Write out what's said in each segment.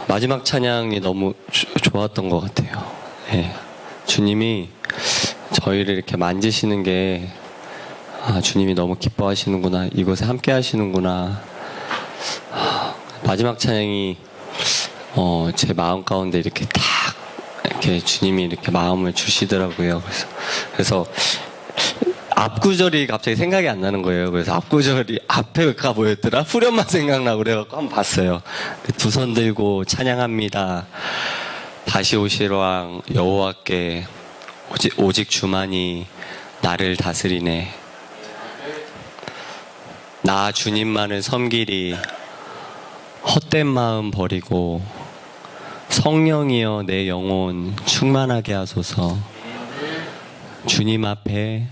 마지막 찬양이 너무 좋았던 것 같아요. 예. 주님이 저희를 이렇게 만지시는 게, 주님이 너무 기뻐하시는구나, 이곳에 함께 하시는구나. 마지막 찬양이 제 마음 가운데 이렇게 딱 이렇게 주님이 이렇게 마음을 주시더라고요. 그래서 앞구절이 갑자기 생각이 안 나는 거예요. 그래서 앞구절이 앞에가 뭐였더라? 후렴만 생각나고 그래갖고 한번 봤어요. 두 손 들고 찬양합니다. 다시 오실 왕 여호와께 오직 주만이 나를 다스리네. 나 주님만을 섬기리. 헛된 마음 버리고 성령이여 내 영혼 충만하게 하소서. 주님 앞에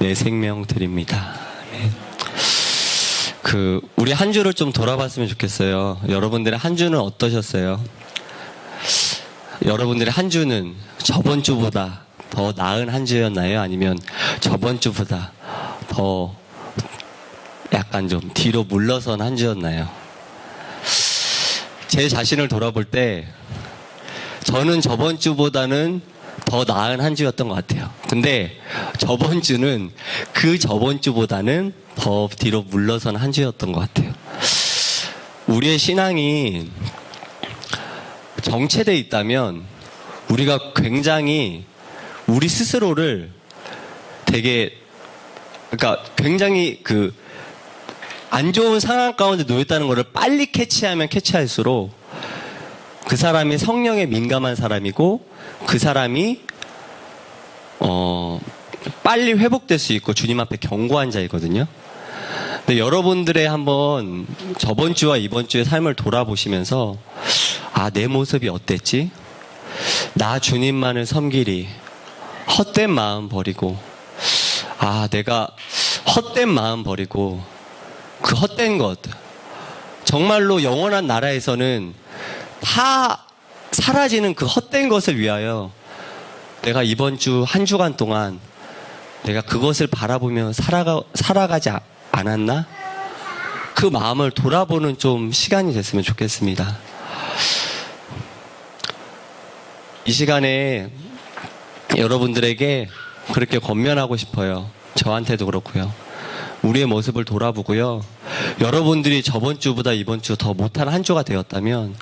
내 생명 드립니다. 우리 한 주를 좀 돌아봤으면 좋겠어요. 여러분들의 한 주는 어떠셨어요? 여러분들의 한 주는 저번 주보다 더 나은 한 주였나요? 아니면 저번 주보다 더 약간 좀 뒤로 물러선 한 주였나요? 제 자신을 돌아볼 때 저는 저번 주보다는 더 나은 한 주였던 것 같아요. 근데 저번 주는 그 저번 주보다는 더 뒤로 물러선 한 주였던 것 같아요. 우리의 신앙이 정체되어 있다면 우리가 굉장히 우리 스스로를 그러니까 굉장히 안 좋은 상황 가운데 놓였다는 것을 빨리 캐치하면 캐치할수록 그 사람이 성령에 민감한 사람이고 그 사람이 빨리 회복될 수 있고 주님 앞에 견고한 자이거든요. 근데 여러분들의 한번 저번 주와 이번 주의 삶을 돌아보시면서 내 모습이 어땠지? 나 주님만을 섬기리. 헛된 마음 버리고 내가 헛된 마음 버리고 그 헛된 것, 정말로 영원한 나라에서는 다 사라지는 그 헛된 것을 위하여 내가 이번 주 한 주간 동안 내가 그것을 바라보며 살아가지 않았나? 그 마음을 돌아보는 좀 시간이 됐으면 좋겠습니다. 이 시간에 여러분들에게 그렇게 권면하고 싶어요. 저한테도 그렇고요. 우리의 모습을 돌아보고요. 여러분들이 저번 주보다 이번 주 더 못한 한 주가 되었다면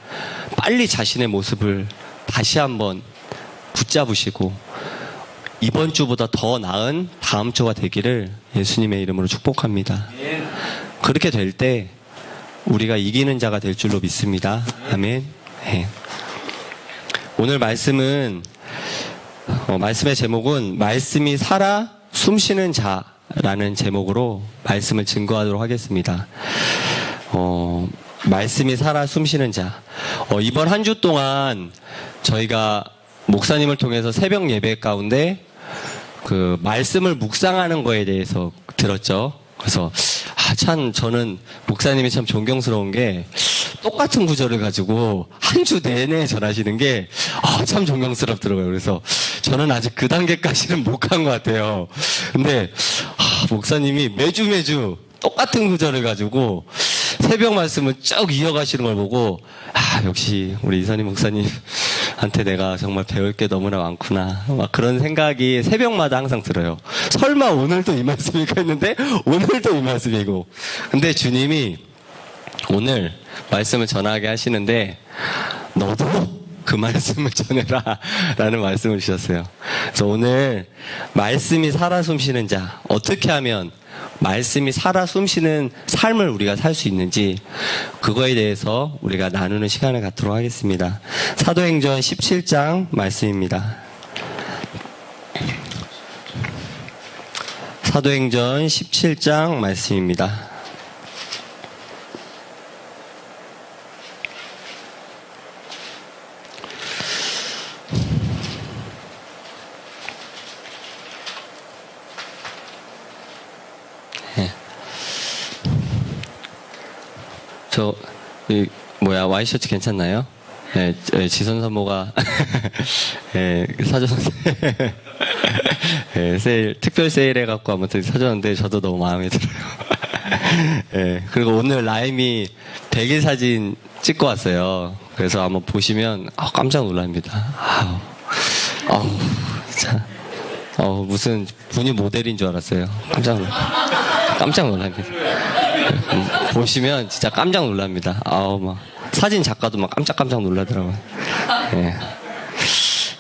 빨리 자신의 모습을 다시 한번 붙잡으시고 이번 주보다 더 나은 다음 주가 되기를 예수님의 이름으로 축복합니다. 그렇게 될 때 우리가 이기는 자가 될 줄로 믿습니다. 아멘. 네. 오늘 말씀은 말씀의 제목은 말씀이 살아 숨쉬는 자라는 제목으로 말씀을 증거하도록 하겠습니다. 말씀이 살아 숨쉬는 자. 이번 한 주 동안 저희가 목사님을 통해서 새벽 예배 가운데 그 말씀을 묵상하는 거에 대해서 들었죠. 그래서 참 저는 목사님이 참 존경스러운 게 똑같은 구절을 가지고 한 주 내내 전하시는 게 참 존경스럽더라고요. 그래서 저는 아직 그 단계까지는 못 간 것 같아요. 근데 목사님이 매주 똑같은 구절을 가지고 새벽 말씀을 쭉 이어가시는 걸 보고 역시 우리 이선희 목사님한테 내가 정말 배울 게 너무나 많구나, 막 그런 생각이 새벽마다 항상 들어요. 설마 오늘도 이 말씀일까 했는데 오늘도 이 말씀이고, 근데 주님이 오늘 말씀을 전하게 하시는데 너도 그 말씀을 전해라 라는 말씀을 주셨어요. 그래서 오늘 말씀이 살아 숨쉬는 자, 어떻게 하면 말씀이 살아 숨쉬는 삶을 우리가 살 수 있는지 그거에 대해서 우리가 나누는 시간을 갖도록 하겠습니다. 사도행전 17장 말씀입니다. 사도행전 17장 말씀입니다. 와이셔츠 괜찮나요? 네, 지선 선모가 사줬는데 세일, 특별 세일 해갖고 아무튼 사줬는데 저도 너무 마음에 들어요. 그리고 오늘 라임이 100일 사진 찍고 왔어요. 그래서 한번 보시면 깜짝 놀랍니다. 진짜 무슨 분이 모델인 줄 알았어요. 깜짝 놀랍니다. 보시면 진짜 깜짝 놀랍니다. 막 사진 작가도 막 깜짝 놀라더라고요. 예.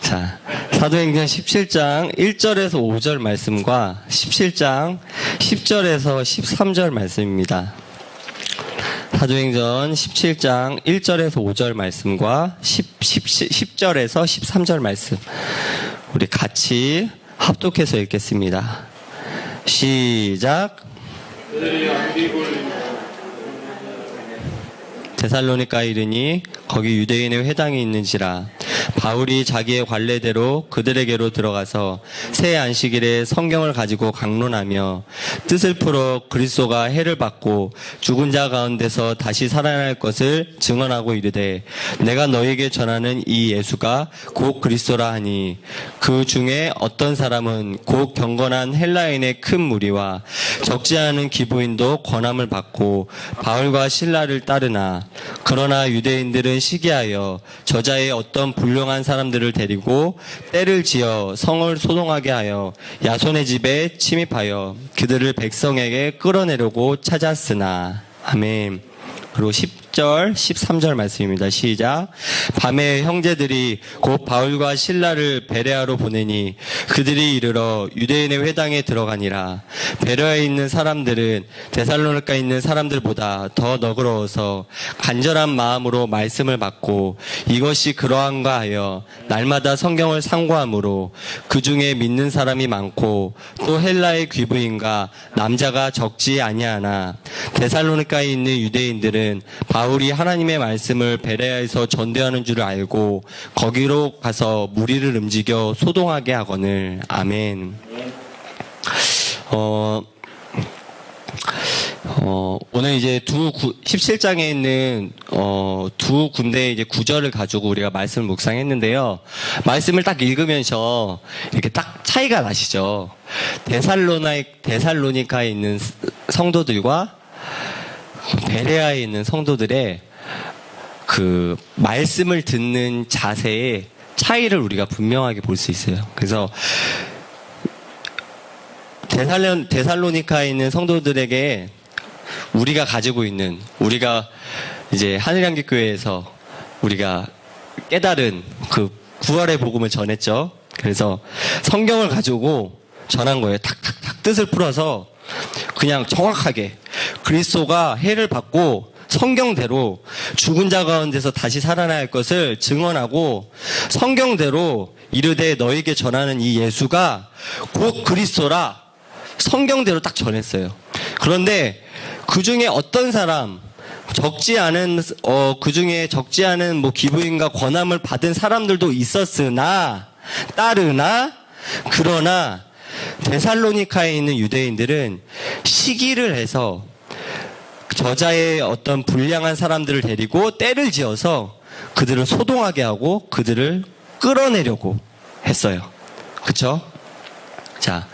자, 사도행전 17장 1절에서 5절 말씀과 17장 10절에서 13절 말씀입니다. 사도행전 17장 1절에서 5절 말씀과 10절에서 13절 말씀. 우리 같이 합독해서 읽겠습니다. 시작. 데살로니가에 이르니 거기 유대인의 회당이 있는지라. 바울이 자기의 관례대로 그들에게로 들어가서 새 안식일에 성경을 가지고 강론하며 뜻을 풀어 그리스도가 해를 받고 죽은 자 가운데서 다시 살아날 것을 증언하고 이르되 내가 너에게 전하는 이 예수가 곧 그리스도라 하니 그 중에 어떤 사람은 곧 경건한 헬라인의 큰 무리와 적지 않은 기부인도 권함을 받고 바울과 실라를 따르나 그러나 유대인들은 시기하여 저자의 어떤 불량한 사람들을 데리고 때를 지어 성을 소동하게 하여 야손의 집에 침입하여 그들을 백성에게 끌어내려고 찾았으나. 아멘. 그리고 10절, 13절 말씀입니다. 시작. 밤에 형제들이 곧 바울과 실라를 베레아로 보내니 그들이 이르러 유대인의 회당에 들어가니라. 베레아에 있는 사람들은 데살로니가에 있는 사람들보다 더 너그러워서 간절한 마음으로 말씀을 받고 이것이 그러한가 하여 날마다 성경을 상고하므로 그 중에 믿는 사람이 많고 또 헬라의 귀부인과 남자가 적지 아니하나 데살로니가에 있는 유대인들은 바울이 하나님의 말씀을 베레아에서 전도하는 줄 알고 거기로 가서 무리를 움직여 소동하게 하거늘. 아멘. 오늘 이제 17장에 있는 두 군데의 이제 구절을 가지고 우리가 말씀을 묵상했는데요. 말씀을 딱 읽으면서 이렇게 딱 차이가 나시죠. 데살로니가에 있는 성도들과 베레아에 있는 성도들의 그 말씀을 듣는 자세의 차이를 우리가 분명하게 볼 수 있어요. 그래서 데살로니가에 있는 성도들에게 우리가 가지고 있는, 우리가 이제 하늘향기교회에서 우리가 깨달은 그 구원의 복음을 전했죠. 그래서 성경을 가지고 전한 거예요. 탁탁탁 뜻을 풀어서 그냥 정확하게 그리스도가 해를 받고 성경대로 죽은 자 가운데서 다시 살아날 것을 증언하고 성경대로 이르되 너에게 전하는 이 예수가 곧 그리스도라 성경대로 딱 전했어요. 그런데 그 중에 어떤 사람, 그 중에 적지 않은 뭐 기부인과 권함을 받은 사람들도 있었으나 따르나 그러나 데살로니가에 있는 유대인들은 시기를 해서 저자의 어떤 불량한 사람들을 데리고 때를 지어서 그들을 소동하게 하고 그들을 끌어내려고 했어요. 그쵸? 자,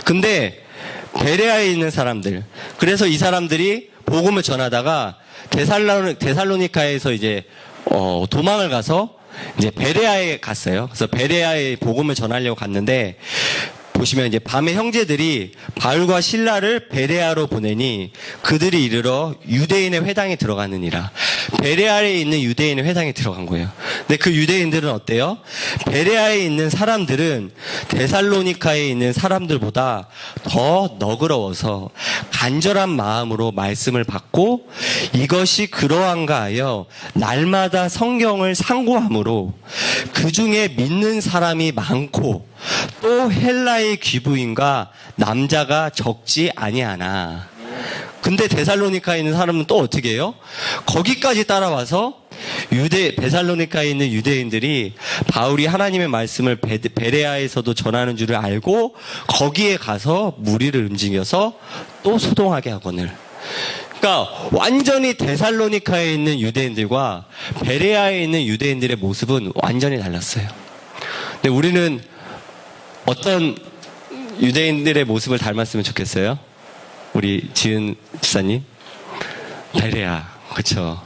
근데 베레아에 있는 사람들, 그래서 이 사람들이 복음을 전하다가 데살로니가에서 이제 도망을 가서 이제 베레아에 갔어요. 그래서 베레아에 복음을 전하려고 갔는데 보시면 이제 밤에 형제들이 바울과 실라를 베레아로 보내니 그들이 이르러 유대인의 회당에 들어가느니라. 베레아에 있는 유대인의 회당에 들어간 거예요. 근데 그 유대인들은 어때요? 베레아에 있는 사람들은 데살로니가에 있는 사람들보다 더 너그러워서 간절한 마음으로 말씀을 받고 이것이 그러한가 하여 날마다 성경을 상고함으로 그 중에 믿는 사람이 많고 또 헬라의 귀부인과 남자가 적지 아니하나. 근데 데살로니가에 있는 사람은 또 어떻게 해요? 거기까지 따라와서 데살로니가에 있는 유대인들이 바울이 하나님의 말씀을 베레아에서도 전하는 줄을 알고 거기에 가서 무리를 움직여서 또 소동하게 하거늘. 그러니까 완전히 데살로니가에 있는 유대인들과 베레아에 있는 유대인들의 모습은 완전히 달랐어요. 근데 우리는 어떤 유대인들의 모습을 닮았으면 좋겠어요? 우리 지은 집사님? 베레아, 그쵸?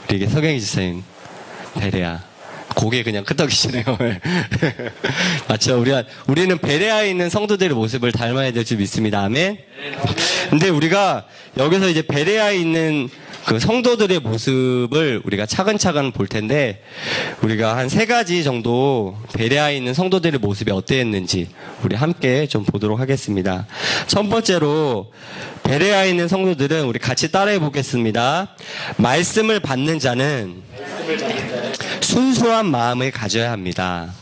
우리 서경희 집사님. 베레아. 고개 그냥 끄덕이시네요. 맞죠? 우리는 베레아에 있는 성도들의 모습을 닮아야 될 줄 믿습니다. 아멘? 근데 우리가 여기서 이제 베레아에 있는 그 성도들의 모습을 우리가 차근차근 볼 텐데, 우리가 한 3가지 정도 베레아에 있는 성도들의 모습이 어땠는지 우리 함께 좀 보도록 하겠습니다. 첫 번째로 베레아에 있는 성도들은 우리 같이 따라해 보겠습니다. 말씀을 받는 자는 순수한 마음을 가져야 합니다.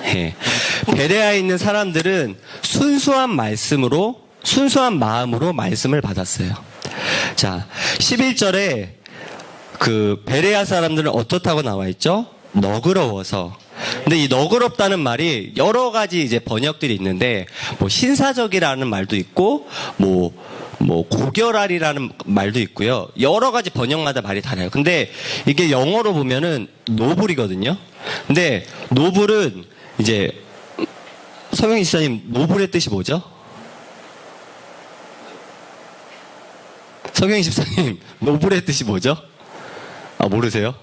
네. 베레아에 있는 사람들은 순수한 마음으로 말씀을 받았어요. 자, 11절에 그 베레아 사람들은 어떻다고 나와 있죠? 너그러워서. 근데 이 너그럽다는 말이 여러 가지 이제 번역들이 있는데, 뭐 신사적이라는 말도 있고, 뭐 고결하리라는 말도 있고요. 여러 가지 번역마다 말이 달라요. 근데 이게 영어로 보면은 노블이거든요. 근데 노블은 이제 서명희 지사님, 노블의 뜻이 뭐죠? 서경희 집사님, 노블의 뜻이 뭐죠? 아, 모르세요?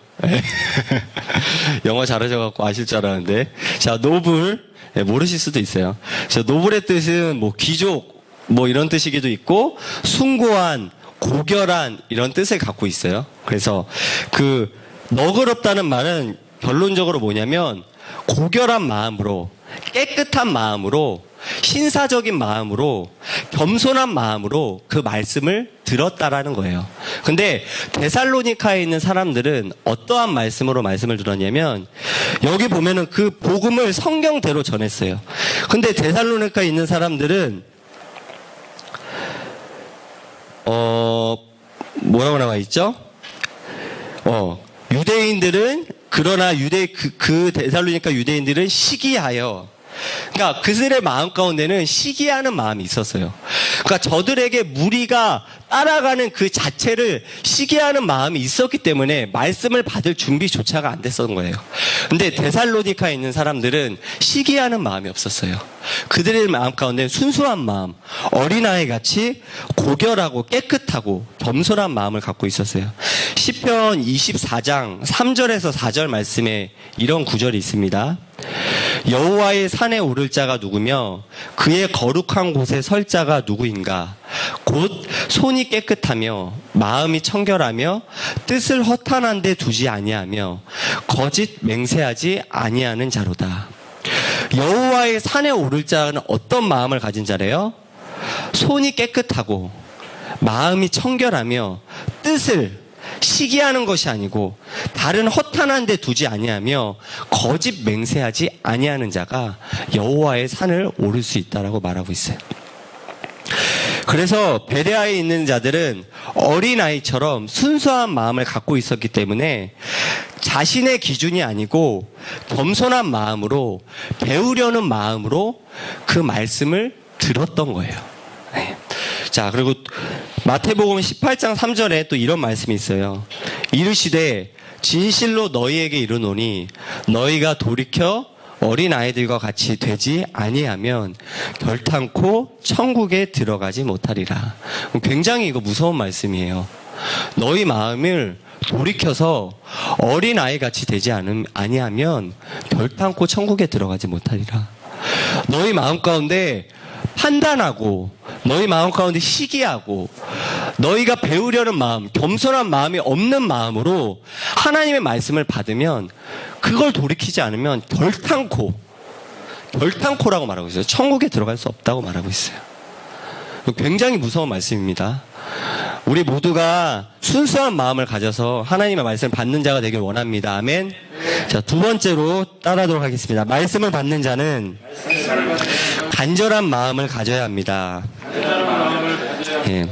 영어 잘하셔갖고 아실 줄 알았는데. 자, 노블, 모르실 수도 있어요. 자, 노블의 뜻은 뭐 귀족, 뭐 이런 뜻이기도 있고, 숭고한, 고결한 이런 뜻을 갖고 있어요. 그래서 그 너그럽다는 말은 결론적으로 뭐냐면, 고결한 마음으로, 깨끗한 마음으로, 신사적인 마음으로, 겸손한 마음으로 그 말씀을 들었다라는 거예요. 근데 데살로니카에 있는 사람들은 어떠한 말씀으로 말씀을 들었냐면, 여기 보면은 그 복음을 성경대로 전했어요. 근데 데살로니카에 있는 사람들은 뭐라고 나와 있죠? 유대인들은, 그러나 그 데살로니카 유대인들은 시기하여, 그러니까 그들의 마음 가운데는 시기하는 마음이 있었어요. 그러니까 저들에게 무리가 따라가는 그 자체를 시기하는 마음이 있었기 때문에 말씀을 받을 준비조차가 안 됐었던 거예요. 근데 데살로니카에 있는 사람들은 시기하는 마음이 없었어요. 그들의 마음 가운데 순수한 마음, 어린아이 같이 고결하고 깨끗하고 겸손한 마음을 갖고 있었어요. 시편 24장 3절에서 4절 말씀에 이런 구절이 있습니다. 여호와의 산에 오를 자가 누구며 그의 거룩한 곳에 설 자가 누구인가? 곧 손이 깨끗하며 마음이 청결하며 뜻을 허탄한 데 두지 아니하며 거짓 맹세하지 아니하는 자로다. 여호와의 산에 오를 자는 어떤 마음을 가진 자래요? 손이 깨끗하고 마음이 청결하며 뜻을 시기하는 것이 아니고 다른 허탄한 데 두지 아니하며 거짓 맹세하지 아니하는 자가 여호와의 산을 오를 수 있다라고 말하고 있어요. 그래서 베레아에 있는 자들은 어린아이처럼 순수한 마음을 갖고 있었기 때문에 자신의 기준이 아니고 겸손한 마음으로, 배우려는 마음으로 그 말씀을 들었던 거예요. 네. 자, 그리고 마태복음 18장 3절에 또 이런 말씀이 있어요. 이르시되 진실로 너희에게 이르노니 너희가 돌이켜 어린아이들과 같이 되지 아니하면 결탄코 천국에 들어가지 못하리라. 굉장히 이거 무서운 말씀이에요. 너희 마음을 돌이켜서 어린아이같이 되지 아니하면 결탄코 천국에 들어가지 못하리라. 너희 마음 가운데 판단하고, 너희 마음 가운데 시기하고, 너희가 배우려는 마음, 겸손한 마음이 없는 마음으로 하나님의 말씀을 받으면 그걸 돌이키지 않으면 결탄코라고 말하고 있어요. 천국에 들어갈 수 없다고 말하고 있어요. 굉장히 무서운 말씀입니다. 우리 모두가 순수한 마음을 가져서 하나님의 말씀을 받는 자가 되길 원합니다. 아멘. 자, 두 번째로 따라하도록 하겠습니다. 말씀을 받는 자는 간절한 마음을 가져야 합니다. 예.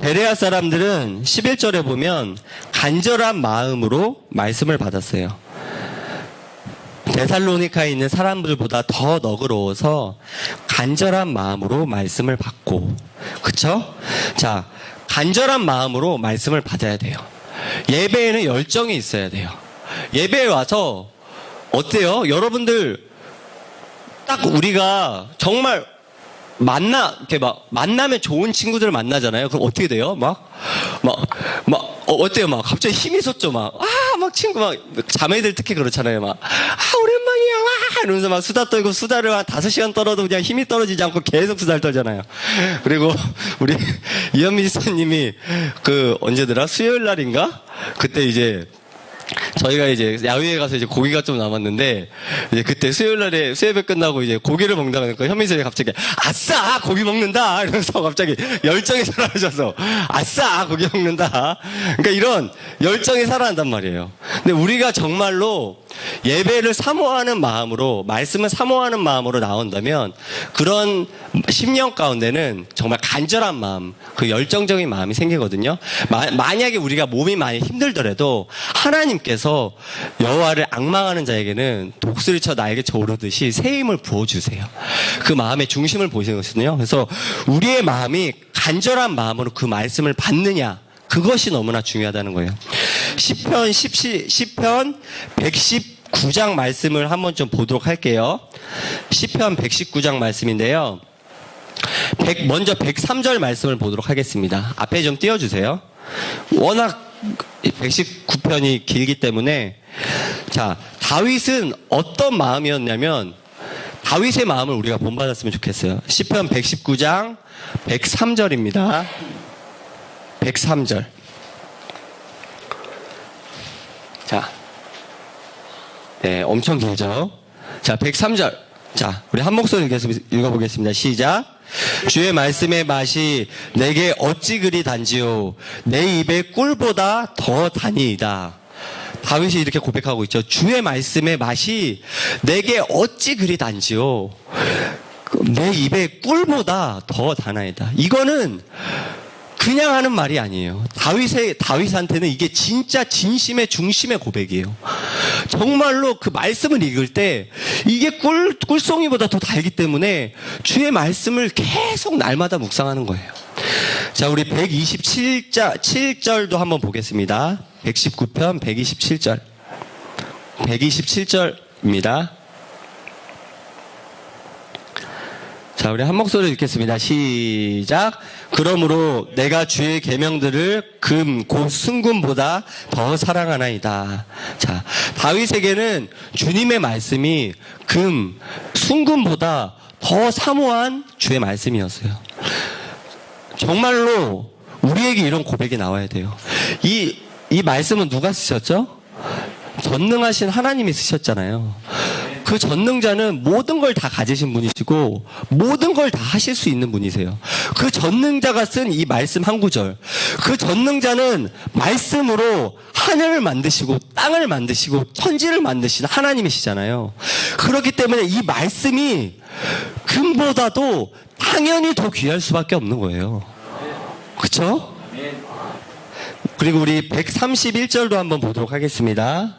베레아 사람들은 11절에 보면 간절한 마음으로 말씀을 받았어요. 데살로니카에 있는 사람들보다 더 너그러워서 간절한 마음으로 말씀을 받고, 그쵸? 자, 간절한 마음으로 말씀을 받아야 돼요. 예배에는 열정이 있어야 돼요. 예배에 와서 어때요? 여러분들 딱 우리가 정말 이렇게 만나면 좋은 친구들을 만나잖아요. 그럼 어떻게 돼요? 어때요? 갑자기 힘이 솟죠? 막 친구 막 자매들 특히 그렇잖아요. 막 오랜만이야 와 이러면서 막 수다 떨고 수다를 한 5시간 떨어도 그냥 힘이 떨어지지 않고 계속 수다를 떨잖아요. 그리고 우리 이현미 지사님이 그 언제더라 수요일 날인가 그때 이제 저희가 이제 야외에 가서 이제 고기가 좀 남았는데 이제 그때 수요일 날에 수요예배 끝나고 이제 고기를 먹는다고 하니까 현미 선생님이 갑자기 아싸 고기 먹는다 이러면서 갑자기 열정이 살아나셔서 아싸 고기 먹는다. 그러니까 이런 열정이 살아난단 말이에요. 근데 우리가 정말로 예배를 사모하는 마음으로 말씀을 사모하는 마음으로 나온다면 그런 심령 가운데는 정말 간절한 마음 그 열정적인 마음이 생기거든요. 만약에 우리가 몸이 많이 힘들더라도 하나님께서 여호와를 앙망하는 자에게는 독수리쳐 날개쳐 오르듯이 새 힘을 부어주세요. 그 마음의 중심을 보시는 것이거든요. 그래서 우리의 마음이 간절한 마음으로 그 말씀을 받느냐 그것이 너무나 중요하다는 거예요. 시편 119장 말씀을 한번 좀 보도록 할게요. 시편 119장 말씀인데요. 먼저 103절 말씀을 보도록 하겠습니다. 앞에 좀 띄워주세요. 워낙 119편이 길기 때문에 자 다윗은 어떤 마음이었냐면 다윗의 마음을 우리가 본받았으면 좋겠어요. 시편 119장 103절입니다. 103절. 자, 네, 엄청 길죠? 자, 103절. 자, 우리 한 목소리 계속 읽어보겠습니다. 시작. 주의 말씀의 맛이 내게 어찌 그리 단지요. 내 입에 꿀보다 더 다니이다. 다윗이 이렇게 고백하고 있죠. 주의 말씀의 맛이 내게 어찌 그리 단지요. 내 입에 꿀보다 더 다나이다. 이거는 그냥 하는 말이 아니에요. 다윗한테는 이게 진짜 진심의 중심의 고백이에요. 정말로 그 말씀을 읽을 때 이게 꿀송이보다 더 달기 때문에 주의 말씀을 계속 날마다 묵상하는 거예요. 자, 우리 127절도 한번 보겠습니다. 119편 127절. 127절입니다. 자, 우리 한 목소리 읽겠습니다. 시작. 그러므로 내가 주의 계명들을 금 곧 순금보다 더 사랑하나이다. 자, 다윗에게는 주님의 말씀이 금, 순금보다 더 사모한 주의 말씀이었어요. 정말로 우리에게 이런 고백이 나와야 돼요. 이 말씀은 누가 쓰셨죠? 전능하신 하나님이 쓰셨잖아요. 그 전능자는 모든 걸 다 가지신 분이시고 모든 걸 다 하실 수 있는 분이세요. 그 전능자가 쓴 이 말씀 한 구절, 그 전능자는 말씀으로 하늘을 만드시고 땅을 만드시고 천지를 만드신 하나님이시잖아요. 그렇기 때문에 이 말씀이 금보다도 당연히 더 귀할 수밖에 없는 거예요. 그렇죠? 그리고 우리 131절도 한번 보도록 하겠습니다.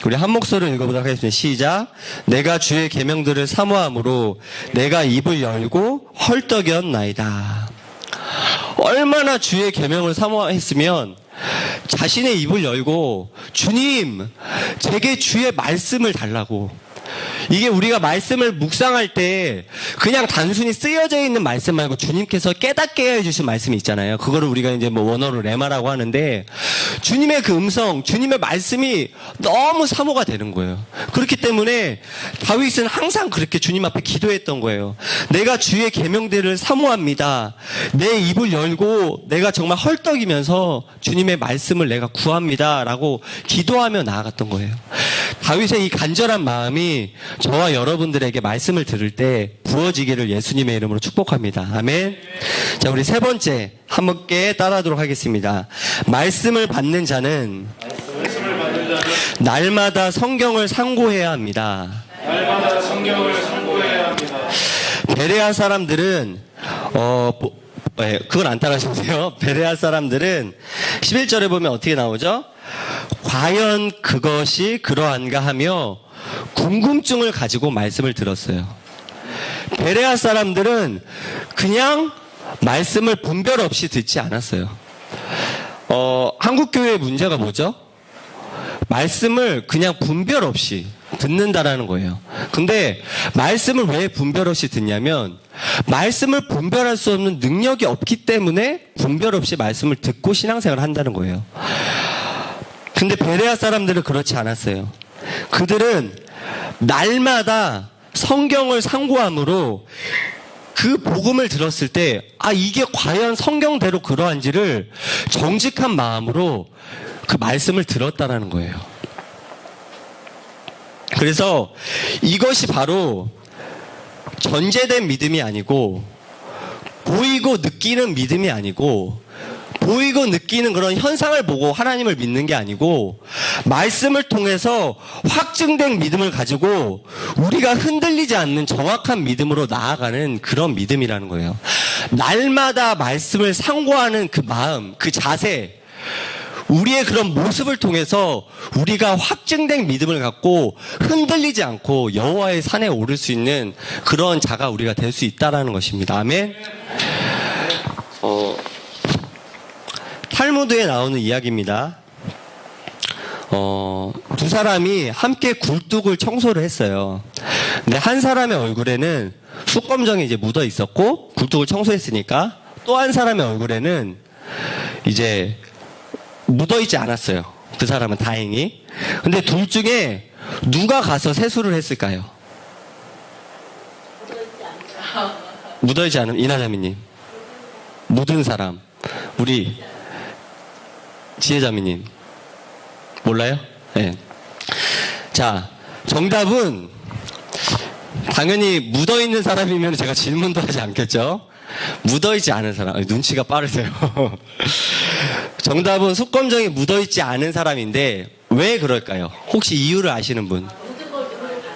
우리 한 목소리로 읽어보도록 하겠습니다. 시작. 내가 주의 계명들을 사모함으로 내가 입을 열고 헐떡였나이다. 얼마나 주의 계명을 사모했으면 자신의 입을 열고 주님, 제게 주의 말씀을 달라고. 이게 우리가 말씀을 묵상할 때 그냥 단순히 쓰여져 있는 말씀 말고 주님께서 깨닫게 해주신 말씀이 있잖아요. 그거를 우리가 이제 뭐 원어로 레마라고 하는데 주님의 그 음성, 주님의 말씀이 너무 사모가 되는 거예요. 그렇기 때문에 다윗은 항상 그렇게 주님 앞에 기도했던 거예요. 내가 주의 계명들을 사모합니다. 내 입을 열고 내가 정말 헐떡이면서 주님의 말씀을 내가 구합니다. 라고 기도하며 나아갔던 거예요. 다윗의 이 간절한 마음이 저와 여러분들에게 말씀을 들을 때 부어지기를 예수님의 이름으로 축복합니다. 아멘. 자, 우리 세 번째 함께 따라하도록 하겠습니다. 말씀을 받는 자는 날마다 성경을 상고해야 합니다. 날마다 성경을 상고해야 합니다. 베레아 사람들은 그건 안 따라하셔도돼요. 베레아 사람들은 11절에 보면 어떻게 나오죠? 과연 그것이 그러한가 하며 궁금증을 가지고 말씀을 들었어요. 베레아 사람들은 그냥 말씀을 분별 없이 듣지 않았어요. 한국교회의 문제가 뭐죠? 말씀을 그냥 분별 없이 듣는다라는 거예요. 근데 말씀을 왜 분별 없이 듣냐면 말씀을 분별할 수 없는 능력이 없기 때문에 분별 없이 말씀을 듣고 신앙생활을 한다는 거예요. 근데 베레아 사람들은 그렇지 않았어요. 그들은 날마다 성경을 상고함으로 그 복음을 들었을 때, 이게 과연 성경대로 그러한지를 정직한 마음으로 그 말씀을 들었다라는 거예요. 그래서 이것이 바로 전제된 믿음이 아니고, 보이고 느끼는 믿음이 아니고, 보이고 느끼는 그런 현상을 보고 하나님을 믿는 게 아니고, 말씀을 통해서 확증된 믿음을 가지고 우리가 흔들리지 않는 정확한 믿음으로 나아가는 그런 믿음이라는 거예요. 날마다 말씀을 상고하는 그 마음, 그 자세, 우리의 그런 모습을 통해서 우리가 확증된 믿음을 갖고 흔들리지 않고 여호와의 산에 오를 수 있는 그런 자가 우리가 될 수 있다라는 것입니다. 아멘. 탈무드에 나오는 이야기입니다. 두 사람이 함께 굴뚝을 청소를 했어요. 근데 한 사람의 얼굴에는 숯검정이 이제 묻어 있었고, 굴뚝을 청소했으니까 또 한 사람의 얼굴에는 이제 묻어 있지 않았어요. 그 사람은 다행히. 근데 둘 중에 누가 가서 세수를 했을까요? 묻어 있지 않은 이나자매님. 묻은 사람. 우리 지혜자매님. 몰라요? 네. 자, 정답은 당연히 묻어있는 사람이면 제가 질문도 하지 않겠죠? 묻어있지 않은 사람. 눈치가 빠르세요. 정답은 숯검정이 묻어있지 않은 사람인데 왜 그럴까요? 혹시 이유를 아시는 분? 묻은 걸 봤습니다.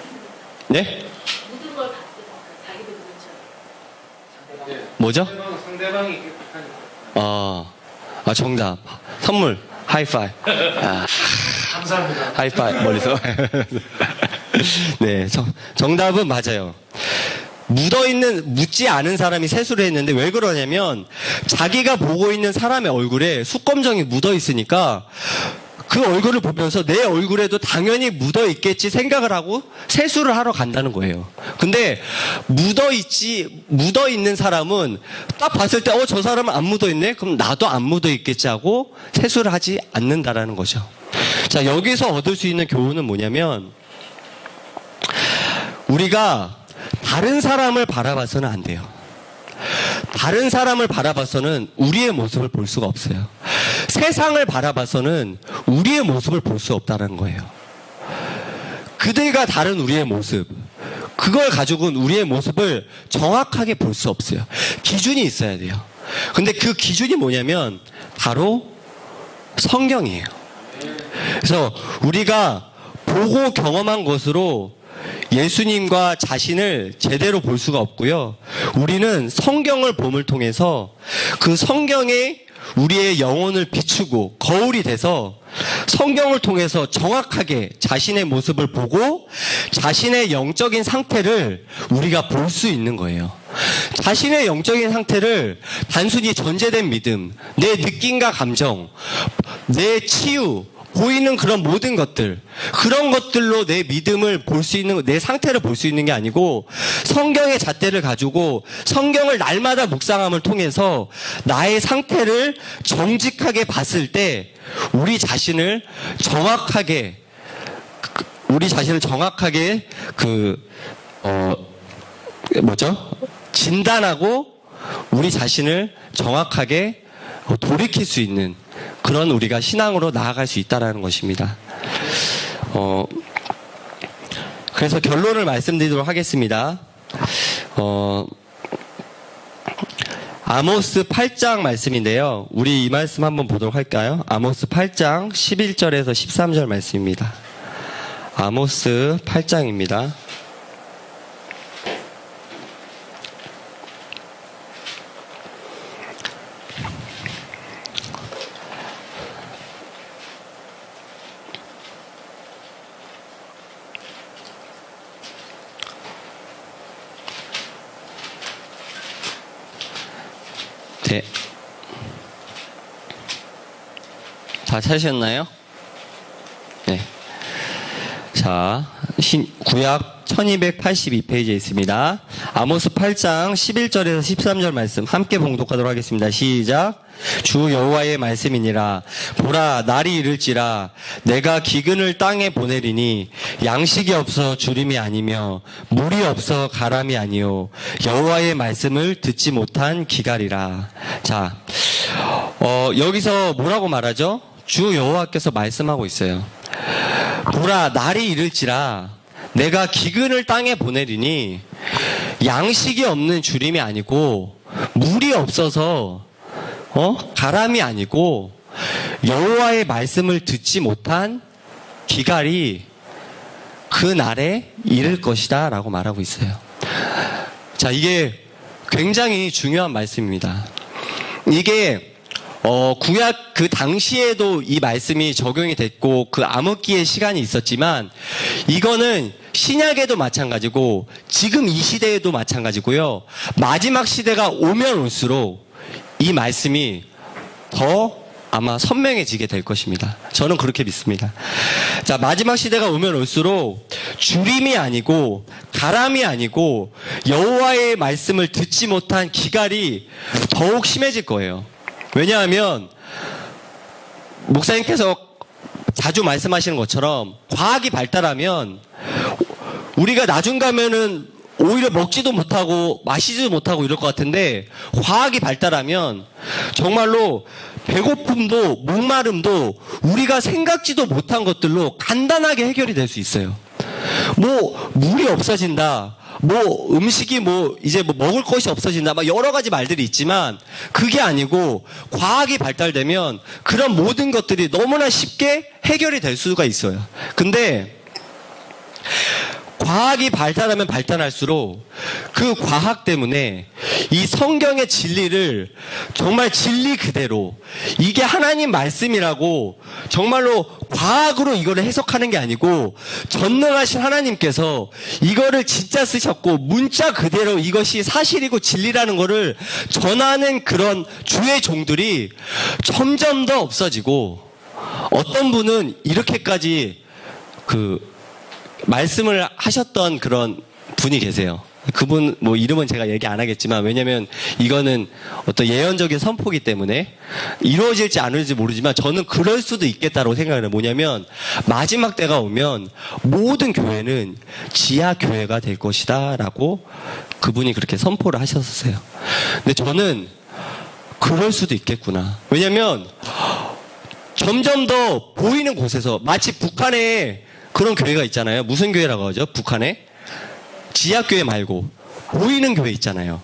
네? 묻은 걸 봤습니다. 자기도 묻은 척. 뭐죠? 상대방이 깨끗하니까. 정답. 선물. 하이파이. 감사합니다. 하이파이. 멀리서. 네, 정답은 맞아요. 묻지 않은 사람이 세수를 했는데 왜 그러냐면 자기가 보고 있는 사람의 얼굴에 숯검정이 묻어 있으니까 그 얼굴을 보면서 내 얼굴에도 당연히 묻어 있겠지 생각을 하고 세수를 하러 간다는 거예요. 근데 묻어 있는 사람은 딱 봤을 때 저 사람은 안 묻어 있네? 그럼 나도 안 묻어 있겠지 하고 세수를 하지 않는다라는 거죠. 자, 여기서 얻을 수 있는 교훈은 뭐냐면 우리가 다른 사람을 바라봐서는 안 돼요. 다른 사람을 바라봐서는 우리의 모습을 볼 수가 없어요. 세상을 바라봐서는 우리의 모습을 볼 수 없다는 거예요. 그들과 다른 우리의 모습, 그걸 가지고는 우리의 모습을 정확하게 볼 수 없어요. 기준이 있어야 돼요. 근데 그 기준이 뭐냐면 바로 성경이에요. 그래서 우리가 보고 경험한 것으로 예수님과 자신을 제대로 볼 수가 없고요. 우리는 성경을 봄을 통해서 그 성경에 우리의 영혼을 비추고 거울이 돼서 성경을 통해서 정확하게 자신의 모습을 보고 자신의 영적인 상태를 우리가 볼 수 있는 거예요. 자신의 영적인 상태를 단순히 전제된 믿음, 내 느낌과 감정, 내 치유, 보이는 그런 모든 것들, 그런 것들로 내 믿음을 볼 수 있는, 내 상태를 볼 수 있는 게 아니고 성경의 잣대를 가지고 성경을 날마다 묵상함을 통해서 나의 상태를 정직하게 봤을 때 우리 자신을 정확하게 진단하고 우리 자신을 정확하게 돌이킬 수 있는 그런 우리가 신앙으로 나아갈 수 있다라는 것입니다. 그래서 결론을 말씀드리도록 하겠습니다. 아모스 8장 말씀인데요. 우리 이 말씀 한번 보도록 할까요? 아모스 8장 11절에서 13절 말씀입니다. 아모스 8장입니다. 네. 다 찾으셨나요? 네. 자, 구약 1282페이지에 있습니다. 아모스 8장 11절에서 13절 말씀 함께 봉독하도록 하겠습니다. 시작. 주 여호와의 말씀이니라. 보라, 날이 이를지라 내가 기근을 땅에 보내리니 양식이 없어 주림이 아니며 물이 없어 가람이 아니요 여호와의 말씀을 듣지 못한 기갈이라. 자, 여기서 뭐라고 말하죠? 주 여호와께서 말씀하고 있어요. 보라, 날이 이를지라 내가 기근을 땅에 보내리니 양식이 없는 주림이 아니고 물이 없어서 가람이 아니고 여호와의 말씀을 듣지 못한 기갈이 그 날에 이를 것이다 라고 말하고 있어요. 자, 이게 굉장히 중요한 말씀입니다. 이게 구약 그 당시에도 이 말씀이 적용이 됐고 그 암흑기의 시간이 있었지만 이거는 신약에도 마찬가지고 지금 이 시대에도 마찬가지고요. 마지막 시대가 오면 올수록 이 말씀이 더 아마 선명해지게 될 것입니다. 저는 그렇게 믿습니다. 자, 마지막 시대가 오면 올수록 주림이 아니고 가람이 아니고 여호와의 말씀을 듣지 못한 기갈이 더욱 심해질 거예요. 왜냐하면 목사님께서 자주 말씀하시는 것처럼 과학이 발달하면 우리가 나중 가면은 오히려 먹지도 못하고 마시지도 못하고 이럴 것 같은데 과학이 발달하면 정말로 배고픔도 목마름도 우리가 생각지도 못한 것들로 간단하게 해결이 될 수 있어요. 뭐 물이 없어진다. 뭐 음식이 이제 먹을 것이 없어진다. 막 여러 가지 말들이 있지만 그게 아니고 과학이 발달되면 그런 모든 것들이 너무나 쉽게 해결이 될 수가 있어요. 근데 과학이 발달하면 발달할수록 그 과학 때문에 이 성경의 진리를 정말 진리 그대로 이게 하나님 말씀이라고 정말로 과학으로 이거를 해석하는 게 아니고 전능하신 하나님께서 이거를 진짜 쓰셨고 문자 그대로 이것이 사실이고 진리라는 거를 전하는 그런 주의 종들이 점점 더 없어지고 어떤 분은 이렇게까지 말씀을 하셨던 그런 분이 계세요. 그분 이름은 제가 얘기 안 하겠지만 왜냐면 이거는 어떤 예언적인 선포기 때문에 이루어질지 안 이루어질지 모르지만 저는 그럴 수도 있겠다고 생각해요. 뭐냐면 마지막 때가 오면 모든 교회는 지하 교회가 될 것이다 라고 그분이 그렇게 선포를 하셨었어요. 근데 저는 그럴 수도 있겠구나. 왜냐면 점점 더 보이는 곳에서 마치 북한에 그런 교회가 있잖아요. 무슨 교회라고 하죠? 북한에? 지하교회 말고 보이는 교회 있잖아요.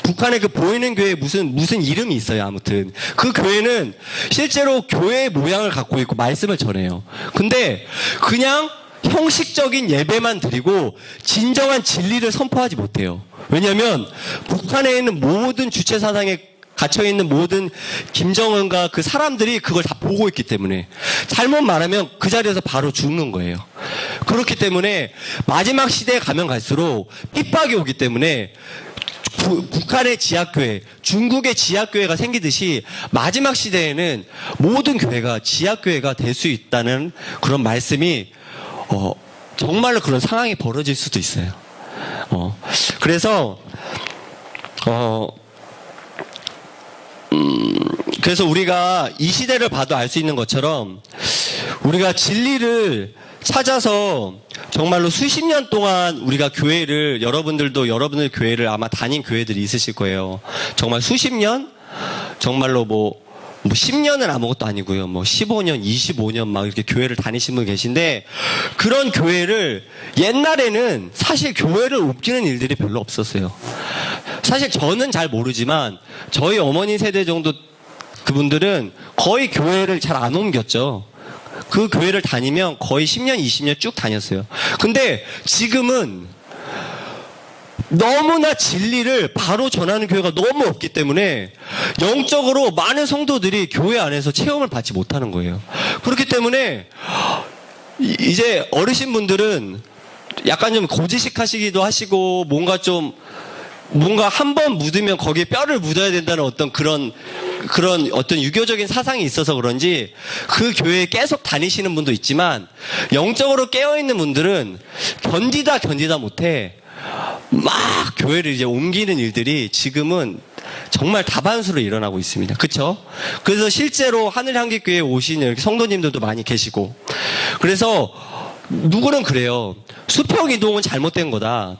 북한에 그 보이는 교회에 무슨 이름이 있어요. 아무튼 그 교회는 실제로 교회의 모양을 갖고 있고 말씀을 전해요. 근데 그냥 형식적인 예배만 드리고 진정한 진리를 선포하지 못해요. 왜냐하면 북한에 있는 모든 주체 사상에 갇혀있는 모든 김정은과 그 사람들이 그걸 다 보고 있기 때문에 잘못 말하면 그 자리에서 바로 죽는 거예요. 그렇기 때문에 마지막 시대에 가면 갈수록 핍박이 오기 때문에 북한의 지하교회, 중국의 지하교회가 생기듯이 마지막 시대에는 모든 교회가 지하교회가 될 수 있다는 그런 말씀이 정말로 그런 상황이 벌어질 수도 있어요. 그래서 우리가 이 시대를 봐도 알 수 있는 것처럼 우리가 진리를 찾아서 정말로 수십 년 동안 우리가 교회를 여러분들도 여러분들 교회를 아마 다닌 교회들이 있으실 거예요. 정말 수십 년? 정말로 10년은 아무것도 아니고요. 15년, 25년 막 이렇게 교회를 다니신 분 계신데 그런 교회를 옛날에는 사실 교회를 옮기는 일들이 별로 없었어요. 사실 저는 잘 모르지만 저희 어머니 세대 정도 그분들은 거의 교회를 잘 안 옮겼죠. 그 교회를 다니면 거의 10년, 20년 쭉 다녔어요. 근데 지금은 너무나 진리를 바로 전하는 교회가 너무 없기 때문에 영적으로 많은 성도들이 교회 안에서 체험을 받지 못하는 거예요. 그렇기 때문에 이제 어르신분들은 약간 좀 고지식 하시기도 하시고 뭔가 한 번 묻으면 거기에 뼈를 묻어야 된다는 어떤 그런 그런 어떤 유교적인 사상이 있어서 그런지 그 교회에 계속 다니시는 분도 있지만 영적으로 깨어있는 분들은 견디다 못해 막 교회를 이제 옮기는 일들이 지금은 정말 다반수로 일어나고 있습니다. 그렇죠? 그래서 실제로 하늘향기교회에 오신 이렇게 성도님들도 많이 계시고, 그래서 누구는 그래요. 수평 이동은 잘못된 거다.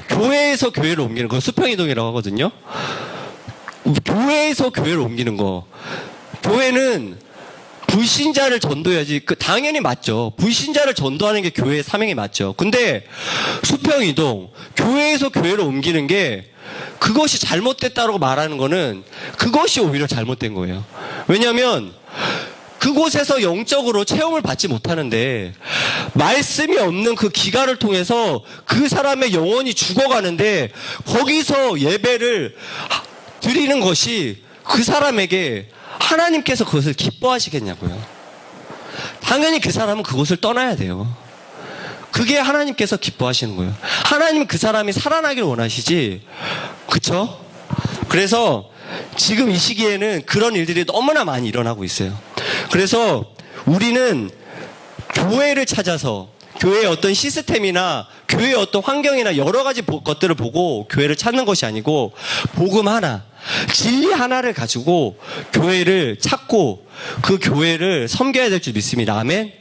교회에서 교회를 옮기는 거 수평 이동이라고 하거든요. 교회에서 교회를 옮기는 거. 교회는 불신자를 전도해야지. 당연히 맞죠. 불신자를 전도하는 게 교회의 사명이 맞죠. 근데 수평 이동, 교회에서 교회를 옮기는 게 그것이 잘못됐다고 말하는 거는 그것이 오히려 잘못된 거예요. 왜냐하면 그곳에서 영적으로 체험을 받지 못하는데 말씀이 없는 그 기간을 통해서 그 사람의 영혼이 죽어가는데 거기서 예배를 드리는 것이 그 사람에게 하나님께서 그것을 기뻐하시겠냐고요. 당연히 그 사람은 그곳을 떠나야 돼요. 그게 하나님께서 기뻐하시는 거예요. 하나님은 그 사람이 살아나길 원하시지. 그쵸? 그래서 지금 이 시기에는 그런 일들이 너무나 많이 일어나고 있어요. 그래서 우리는 교회를 찾아서 교회의 어떤 시스템이나 교회의 어떤 환경이나 여러 가지 것들을 보고 교회를 찾는 것이 아니고 복음 하나, 진리 하나를 가지고 교회를 찾고 그 교회를 섬겨야 될 줄 믿습니다. 아멘?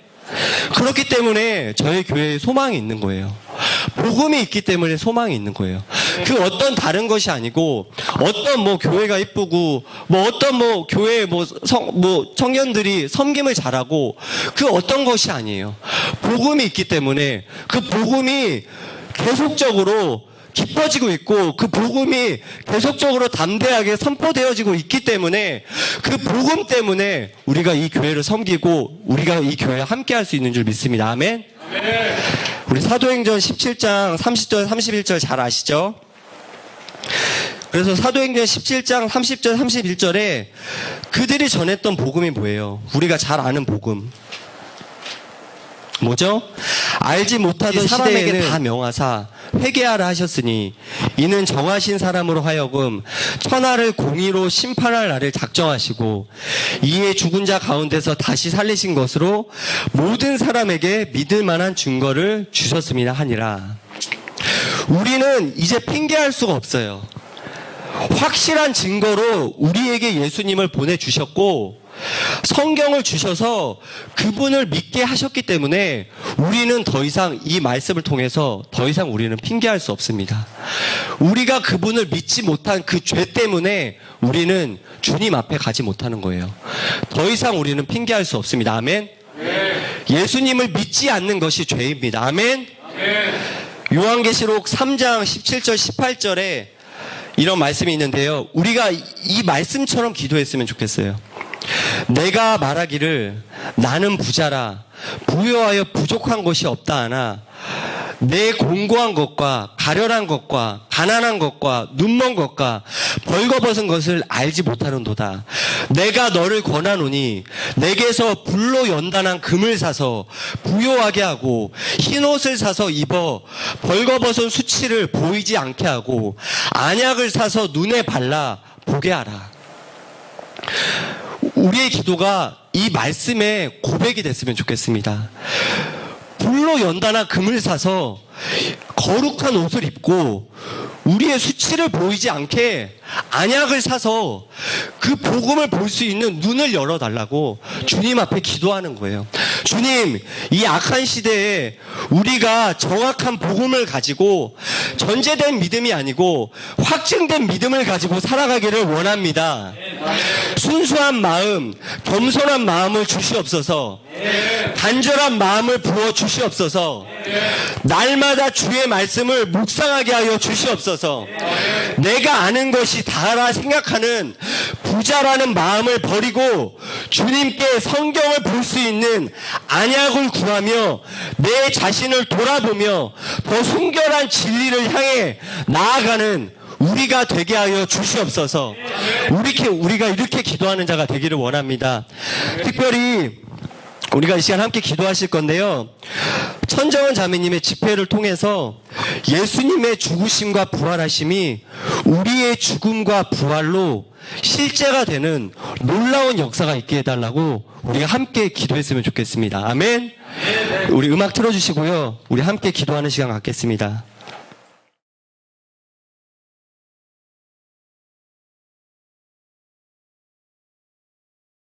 그렇기 때문에 저희 교회에 소망이 있는 거예요. 복음이 있기 때문에 소망이 있는 거예요. 그 어떤 다른 것이 아니고 어떤 뭐 교회가 이쁘고 뭐 어떤 뭐 교회 뭐 청년들이 섬김을 잘하고 그 어떤 것이 아니에요. 복음이 있기 때문에 그 복음이 계속적으로 깊어지고 있고 그 복음이 계속적으로 담대하게 선포되어지고 있기 때문에 그 복음 때문에 우리가 이 교회를 섬기고 우리가 이 교회에 함께 할 수 있는 줄 믿습니다. 아멘? 아멘. 우리 사도행전 17장 30절 31절 잘 아시죠? 그래서 사도행전 17장 30절 31절에 그들이 전했던 복음이 뭐예요? 우리가 잘 아는 복음 뭐죠? 알지 못하던 사람에게 다 명하사 회개하라 하셨으니 이는 정하신 사람으로 하여금 천하를 공의로 심판할 날을 작정하시고 이에 죽은 자 가운데서 다시 살리신 것으로 모든 사람에게 믿을 만한 증거를 주셨음이라 하니라. 우리는 이제 핑계할 수가 없어요. 확실한 증거로 우리에게 예수님을 보내주셨고 성경을 주셔서 그분을 믿게 하셨기 때문에 우리는 더 이상 이 말씀을 통해서 더 이상 우리는 핑계할 수 없습니다. 우리가 그분을 믿지 못한 그 죄 때문에 우리는 주님 앞에 가지 못하는 거예요. 더 이상 우리는 핑계할 수 없습니다. 아멘? 예수님을 믿지 않는 것이 죄입니다. 아멘? 요한계시록 3장 17절 18절에 이런 말씀이 있는데요. 우리가 이 말씀처럼 기도했으면 좋겠어요. 내가 말하기를 나는 부자라 부유하여 부족한 것이 없다 하나 내 공고한 것과 가련한 것과 가난한 것과 눈먼 것과 벌거벗은 것을 알지 못하는도다. 내가 너를 권하노니 내게서 불로 연단한 금을 사서 부요하게 하고 흰옷을 사서 입어 벌거벗은 수치를 보이지 않게 하고 안약을 사서 눈에 발라 보게 하라. 우리의 기도가 이 말씀에 고백이 됐으면 좋겠습니다. 불로 연단한 금을 사서 거룩한 옷을 입고 우리의 수치를 보이지 않게 안약을 사서 그 복음을 볼 수 있는 눈을 열어달라고 주님 앞에 기도하는 거예요. 주님, 이 악한 시대에 우리가 정확한 복음을 가지고 전제된 믿음이 아니고 확증된 믿음을 가지고 살아가기를 원합니다. 순수한 마음, 겸손한 마음을 주시옵소서. 간절한 마음을 부어 주시옵소서. 날마다 주의 말씀을 묵상하게 하여 주시옵소서. 내가 아는 것이 다라 생각하는 부자라는 마음을 버리고 주님께 성경을 볼 수 있는 안약을 구하며 내 자신을 돌아보며 더 순결한 진리를 향해 나아가는 우리가 되게 하여 주시옵소서. 우리가 이렇게 기도하는 자가 되기를 원합니다. 특별히 우리가 이 시간 함께 기도하실 건데요. 천정원 자매님의 집회를 통해서 예수님의 죽으심과 부활하심이 우리의 죽음과 부활로 실제가 되는 놀라운 역사가 있게 해달라고 우리가 함께 기도했으면 좋겠습니다. 아멘. 우리 음악 틀어주시고요. 우리 함께 기도하는 시간 갖겠습니다.